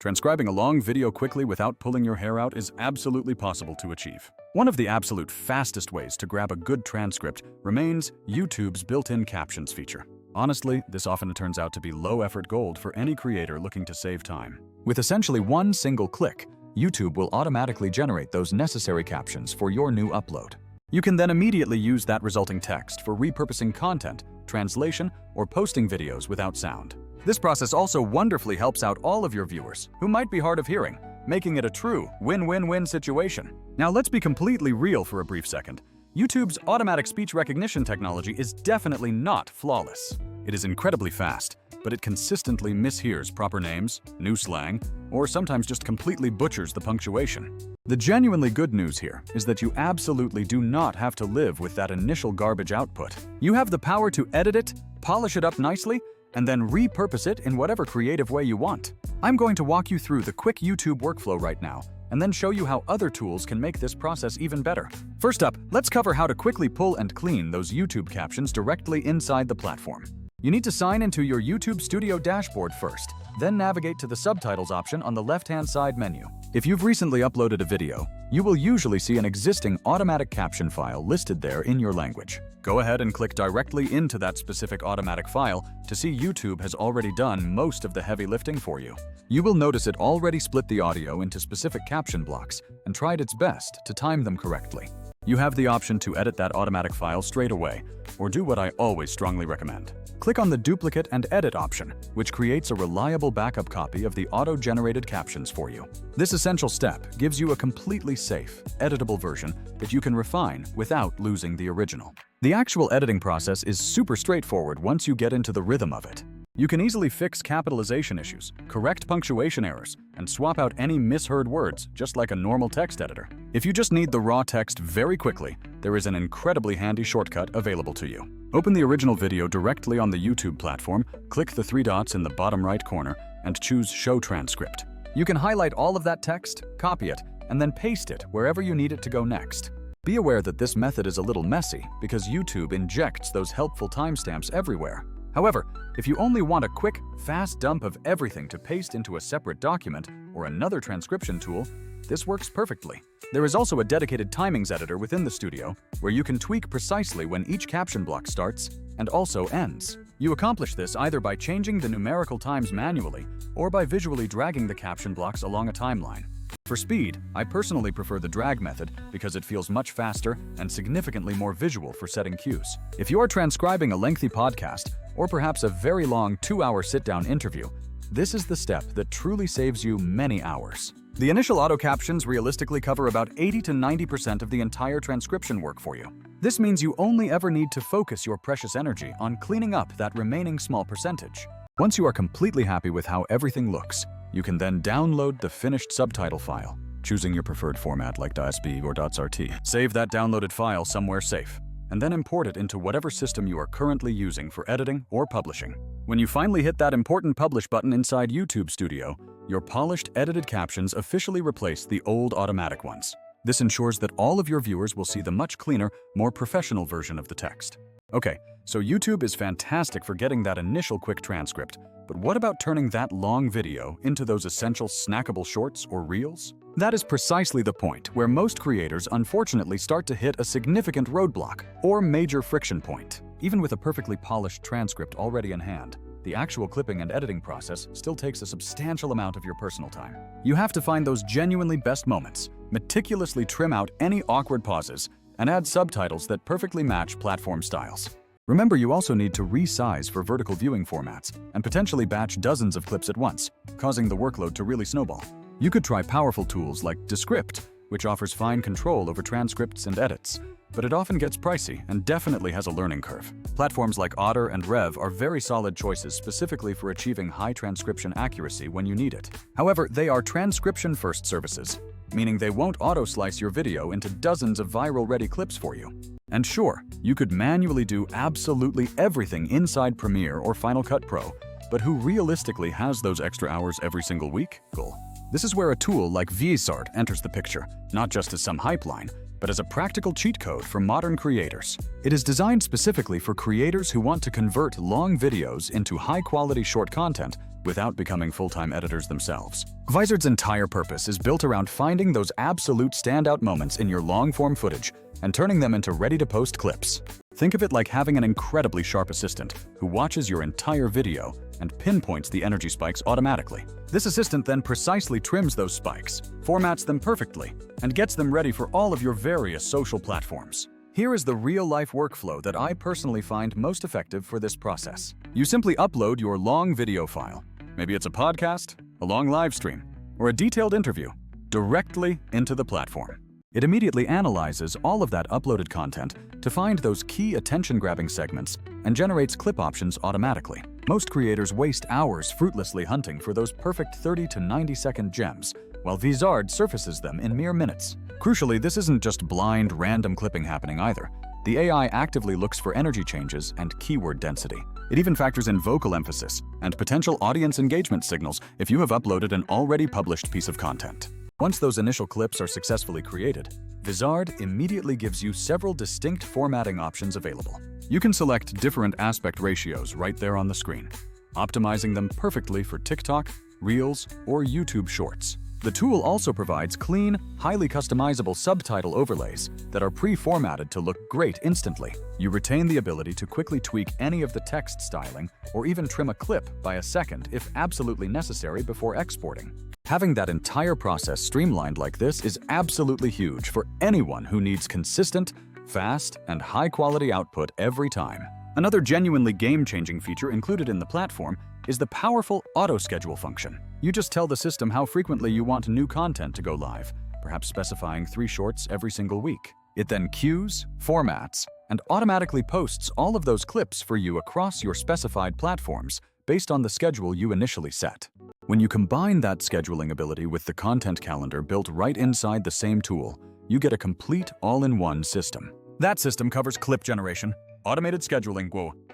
Transcribing a long video quickly without pulling your hair out is absolutely possible to achieve. One of the absolute fastest ways to grab a good transcript remains YouTube's built-in Captions feature. Honestly, this often turns out to be low-effort gold for any creator looking to save time. With essentially one single click, YouTube will automatically generate those necessary captions for your new upload. You can then immediately use that resulting text for repurposing content, translation, or posting videos without sound. This process also wonderfully helps out all of your viewers who might be hard of hearing, making it a true win-win-win situation. Now let's be completely real for a brief second. YouTube's automatic speech recognition technology is definitely not flawless. It is incredibly fast, but it consistently mishears proper names, new slang, or sometimes just completely butchers the punctuation. The genuinely good news here is that you absolutely do not have to live with that initial garbage output. You have the power to edit it, polish it up nicely, and then repurpose it in whatever creative way you want. I'm going to walk you through the quick YouTube workflow right now, and then show you how other tools can make this process even better. First up, let's cover how to quickly pull and clean those YouTube captions directly inside the platform. You need to sign into your YouTube Studio dashboard first, then navigate to the subtitles option on the left-hand side menu. If you've recently uploaded a video, you will usually see an existing automatic caption file listed there in your language. Go ahead and click directly into that specific automatic file to see YouTube has already done most of the heavy lifting for you. You will notice it already split the audio into specific caption blocks and tried its best to time them correctly. You have the option to edit that automatic file straight away, or do what I always strongly recommend. Click on the Duplicate and Edit option, which creates a reliable backup copy of the auto-generated captions for you. This essential step gives you a completely safe, editable version that you can refine without losing the original. The actual editing process is super straightforward once you get into the rhythm of it. You can easily fix capitalization issues, correct punctuation errors, and swap out any misheard words just like a normal text editor. If you just need the raw text very quickly, there is an incredibly handy shortcut available to you. Open the original video directly on the YouTube platform, click the three dots in the bottom right corner, and choose Show Transcript. You can highlight all of that text, copy it, and then paste it wherever you need it to go next. Be aware that this method is a little messy because YouTube injects those helpful timestamps everywhere. However, if you only want a quick, fast dump of everything to paste into a separate document or another transcription tool, this works perfectly. There is also a dedicated timings editor within the studio where you can tweak precisely when each caption block starts and also ends. You accomplish this either by changing the numerical times manually or by visually dragging the caption blocks along a timeline. For speed, I personally prefer the drag method because it feels much faster and significantly more visual for setting cues. If you are transcribing a lengthy podcast, or perhaps a very long 2-hour sit-down interview, this is the step that truly saves you many hours. The initial auto captions realistically cover about 80 to 90% of the entire transcription work for you. This means you only ever need to focus your precious energy on cleaning up that remaining small percentage. Once you are completely happy with how everything looks, you can then download the finished subtitle file, choosing your preferred format like .sb or .rt. Save that downloaded file somewhere safe, and then import it into whatever system you are currently using for editing or publishing. When you finally hit that important publish button inside YouTube Studio, your polished edited captions officially replace the old automatic ones. This ensures that all of your viewers will see the much cleaner, more professional version of the text. Okay, so YouTube is fantastic for getting that initial quick transcript, but what about turning that long video into those essential snackable shorts or reels? That is precisely the point where most creators unfortunately start to hit a significant roadblock or major friction point. Even with a perfectly polished transcript already in hand, the actual clipping and editing process still takes a substantial amount of your personal time. You have to find those genuinely best moments, meticulously trim out any awkward pauses, and add subtitles that perfectly match platform styles. Remember, you also need to resize for vertical viewing formats and potentially batch dozens of clips at once, causing the workload to really snowball. You could try powerful tools like Transcribe, which offers fine control over transcripts and edits, but it often gets pricey and definitely has a learning curve. Platforms like Otter and Rev are very solid choices specifically for achieving high transcription accuracy when you need it. However, they are transcription-first services, meaning they won't auto-slice your video into dozens of viral-ready clips for you. And sure, you could manually do absolutely everything inside Premiere or Final Cut Pro, but who realistically has those extra hours every single week? Cool. This is where a tool like Vizard enters the picture, not just as some hype line, but as a practical cheat code for modern creators. It is designed specifically for creators who want to convert long videos into high-quality short content without becoming full-time editors themselves. Vizard's entire purpose is built around finding those absolute standout moments in your long-form footage and turning them into ready-to-post clips. Think of it like having an incredibly sharp assistant who watches your entire video and pinpoints the energy spikes automatically. This assistant then precisely trims those spikes, formats them perfectly, and gets them ready for all of your various social platforms. Here is the real-life workflow that I personally find most effective for this process. You simply upload your long video file, maybe it's a podcast, a long live stream, or a detailed interview, directly into the platform. It immediately analyzes all of that uploaded content to find those key attention-grabbing segments and generates clip options automatically. Most creators waste hours fruitlessly hunting for those perfect 30 to 90-second gems, while Vizard surfaces them in mere minutes. Crucially, this isn't just blind, random clipping happening either. The AI actively looks for energy changes and keyword density. It even factors in vocal emphasis and potential audience engagement signals if you have uploaded an already published piece of content. Once those initial clips are successfully created, Vizard immediately gives you several distinct formatting options available. You can select different aspect ratios right there on the screen, optimizing them perfectly for TikTok, Reels, or YouTube Shorts. The tool also provides clean, highly customizable subtitle overlays that are pre-formatted to look great instantly. You retain the ability to quickly tweak any of the text styling or even trim a clip by a second if absolutely necessary before exporting. Having that entire process streamlined like this is absolutely huge for anyone who needs consistent, fast, and high-quality output every time. Another genuinely game-changing feature included in the platform is the powerful auto-schedule function. You just tell the system how frequently you want new content to go live, perhaps specifying 3 shorts every single week. It then queues, formats, and automatically posts all of those clips for you across your specified platforms based on the schedule you initially set. When you combine that scheduling ability with the content calendar built right inside the same tool, you get a complete all-in-one system. That system covers clip generation, automated scheduling,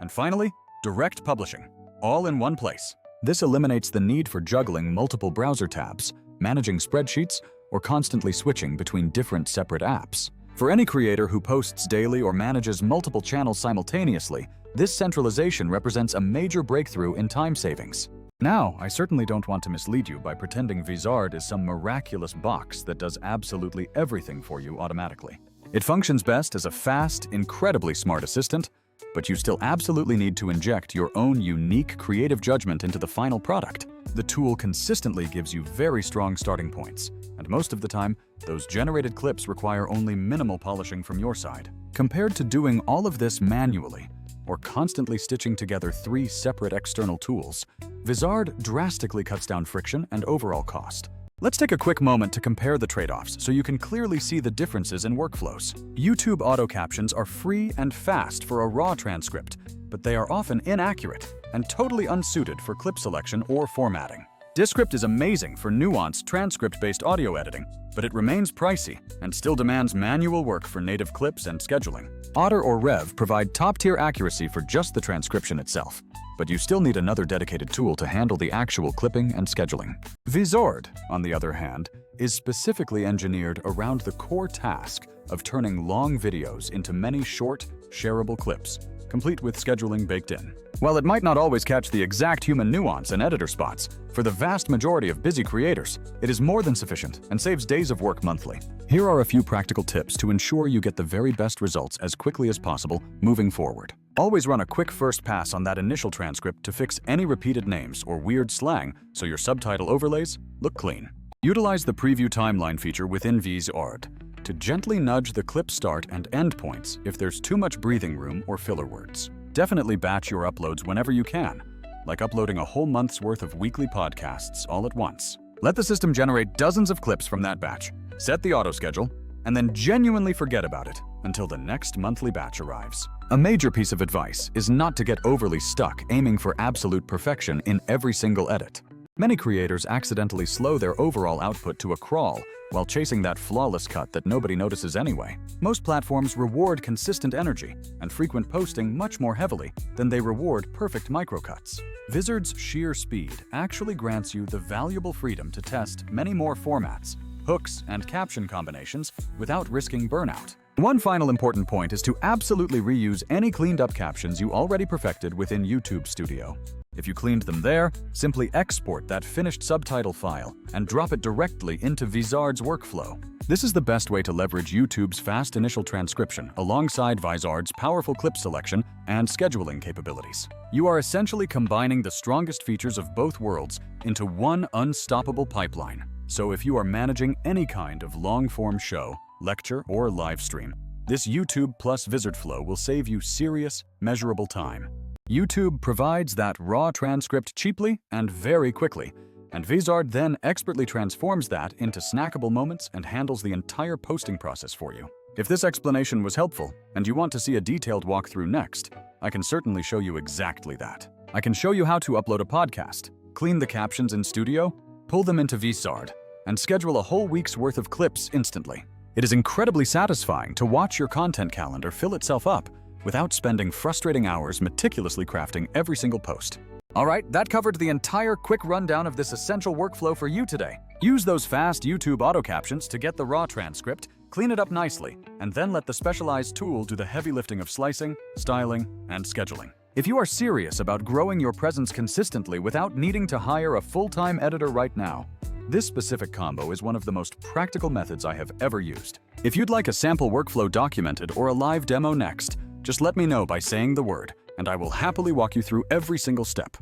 and finally, direct publishing, all in one place. This eliminates the need for juggling multiple browser tabs, managing spreadsheets, or constantly switching between different separate apps. For any creator who posts daily or manages multiple channels simultaneously, this centralization represents a major breakthrough in time savings. Now, I certainly don't want to mislead you by pretending Vizard is some miraculous box that does absolutely everything for you automatically. It functions best as a fast, incredibly smart assistant, but you still absolutely need to inject your own unique creative judgment into the final product. The tool consistently gives you very strong starting points, and most of the time, those generated clips require only minimal polishing from your side. Compared to doing all of this manually, or constantly stitching together 3 separate external tools, Vizard drastically cuts down friction and overall cost. Let's take a quick moment to compare the trade-offs so you can clearly see the differences in workflows. YouTube auto captions are free and fast for a raw transcript, but they are often inaccurate and totally unsuited for clip selection or formatting. Descript is amazing for nuanced transcript-based audio editing, but it remains pricey and still demands manual work for native clips and scheduling. Otter or Rev provide top-tier accuracy for just the transcription itself, but you still need another dedicated tool to handle the actual clipping and scheduling. Vizard, on the other hand, is specifically engineered around the core task of turning long videos into many short, shareable clips, complete with scheduling baked in. While it might not always catch the exact human nuance and editor spots, for the vast majority of busy creators, it is more than sufficient and saves days of work monthly. Here are a few practical tips to ensure you get the very best results as quickly as possible moving forward. Always run a quick first pass on that initial transcript to fix any repeated names or weird slang so your subtitle overlays look clean. Utilize the preview timeline feature within Vizard to gently nudge the clip start and end points if there's too much breathing room or filler words. Definitely batch your uploads whenever you can, like uploading a whole month's worth of weekly podcasts all at once. Let the system generate dozens of clips from that batch, set the auto schedule, and then genuinely forget about it until the next monthly batch arrives. A major piece of advice is not to get overly stuck aiming for absolute perfection in every single edit. Many creators accidentally slow their overall output to a crawl while chasing that flawless cut that nobody notices anyway. Most platforms reward consistent energy and frequent posting much more heavily than they reward perfect microcuts. Vizard's sheer speed actually grants you the valuable freedom to test many more formats, hooks, and caption combinations without risking burnout. One final important point is to absolutely reuse any cleaned up captions you already perfected within YouTube Studio. If you cleaned them there, simply export that finished subtitle file and drop it directly into Vizard's workflow. This is the best way to leverage YouTube's fast initial transcription alongside Vizard's powerful clip selection and scheduling capabilities. You are essentially combining the strongest features of both worlds into one unstoppable pipeline. So if you are managing any kind of long-form show, lecture, or live stream, this YouTube plus Vizard flow will save you serious, measurable time. YouTube provides that raw transcript cheaply and very quickly, and Vizard then expertly transforms that into snackable moments and handles the entire posting process for you. If this explanation was helpful and you want to see a detailed walkthrough next, I can certainly show you exactly that. I can show you how to upload a podcast, clean the captions in Studio, pull them into Vizard, and schedule a whole week's worth of clips instantly. It is incredibly satisfying to watch your content calendar fill itself up without spending frustrating hours meticulously crafting every single post. All right, that covered the entire quick rundown of this essential workflow for you today. Use those fast YouTube auto captions to get the raw transcript, clean it up nicely, and then let the specialized tool do the heavy lifting of slicing, styling, and scheduling. If you are serious about growing your presence consistently without needing to hire a full-time editor right now, this specific combo is one of the most practical methods I have ever used. If you'd like a sample workflow documented or a live demo next, just let me know by saying the word, and I will happily walk you through every single step.